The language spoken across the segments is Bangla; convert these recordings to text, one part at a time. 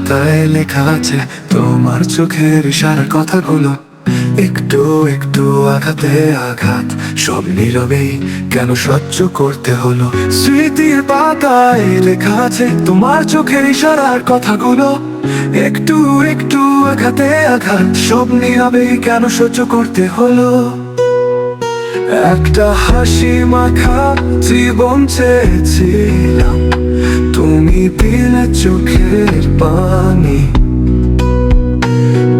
পাতায় লেখা আছে তোমার চোখের ইশারার কথাগুলো, একটু একটু আঘাতে আঘাত, সব নীরবেই কেন সহ্য করতে হলো। স্মৃতির পাতায় লেখা আছে তোমার চোখের ইশারার কথাগুলো, একটু একটু আঘাতে আঘাত, সব নীরবেই কেন সহ্য করতে হলো। একটা হাসি মাখা জীবন চেয়েছিলাম, তুমি দিলে চোখের পানি।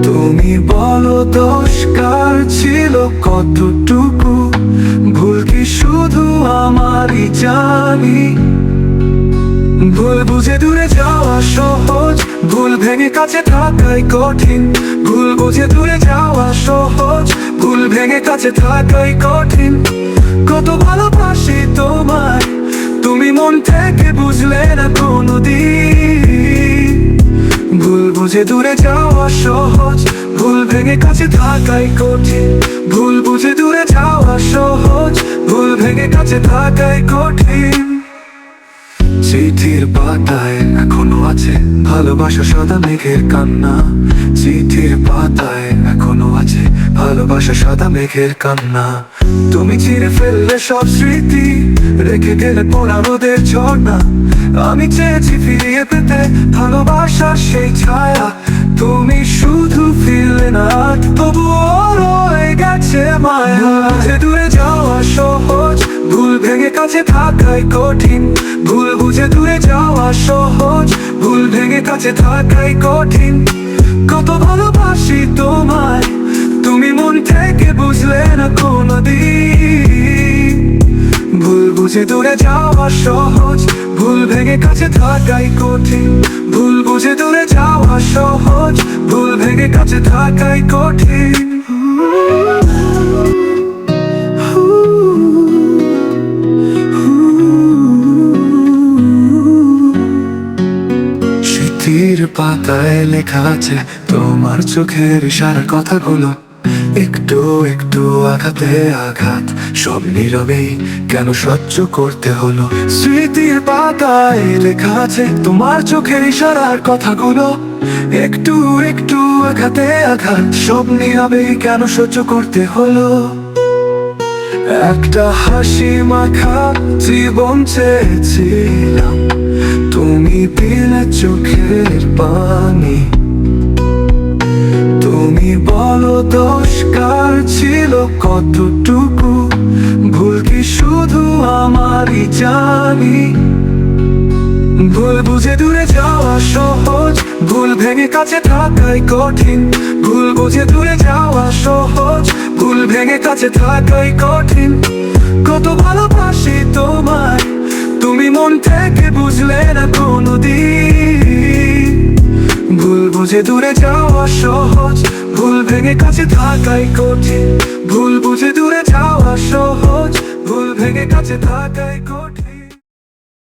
তুমি বলো দোষ কার ছিল, কতটুকু ভুল কি শুধু আমারই জানি। ভুল বুঝে দূরে যাওয়া সহজ, ভুল ভেঙে কাছে থাকাই কঠিন। ভুল বুঝে দূরে যাওয়া সহজ, ভুল ভেঙে কাছে থাকাই কঠিন। কত ভালোবাসি তোমায়, তুমি মন থেকে বুঝলে না কোনোদিন। ভুল বুঝে দূরে যাওয়া সহজ, ভুল ভেঙে কাছে থাকাই কঠিন। ভুল বুঝে দূরে যাওয়া সহজ, ভুল ভেঙে কাছে থাকাই কঠিন। চিঠির পাতায় এখনো আছে ভালোবাসা সাদা মেঘের কান্না। চিঠির পাতায় এখনো আছে ভালোবাসা সাদা মেঘের কান্না। তুমি ছিঁড়ে ফেললে সব স্মৃতি, রেখে গেলে পোড়া রোদের ঝর্ণা। আমি চেয়েছি ফিরিয়ে পেতে ভালোবাসার সেই ছায়া, তুমি শুধু ফিরলে না, তবুও রয়ে গেছে মায়া। বুঝে দূরে যাওয়া সহজ, ভুল ভেঙে কাছে থাকাই কঠিন। ভুল বুঝে দূরে যাওয়া সহজ, ভুল ভেঙে কাছে থাকাই কঠিন। কত ভালোবাসি তোমায়, তুমি মন থেকে বুঝলে না কোনোদিন। ভুল বুঝে দূরে যাওয়া সহজ, ভুল ভেঙে কাছে থাকাই কঠিন। ভুল বুঝে দূরে যাওয়া সহজ, ভুল ভেঙে কাছে থাকাই কঠিন। চিঠির পাতায় লেখা আছে তোমার চোখের ইশারার কথাগুলো, একটু একটু আঘাতে আঘাত, সব নীরবেই কেন সহ্য করতে হলো। স্মৃতির পাতায় লেখা আছে তোমার চোখের ইশারার কথাগুলো, একটু একটু আঘাতে আঘাত, সব নীরবেই কেন সহ্য করতে হলো। একটা হাসি মাখা জীবন চেয়েছিলাম, তুমি দিলে চোখের পানি। তুমি বলো দোষ কার ছিল, কতটুকু ভুল কি শুধু আমারই জানি। ভুল বুঝে দূরে যাওয়া সহজ, ভুল ভেঙে কাছে থাকাই কঠিন। ভুল বুঝে দূরে যাওয়া সহজ, ভুল ভেঙে কাছে থাকাই কঠিন। কত ভালোবাসি তোমায়, তুমি মন থেকে বুঝলে না কোনোদিন। ভুল বুঝে দূরে যাওয়া সহজ, ভুল ভেঙে কাছে থাকাই কঠিন। ভুল বুঝে দূরে যাওয়া সহজ, ভুল ভেঙে কাছে থাকাই কঠিন।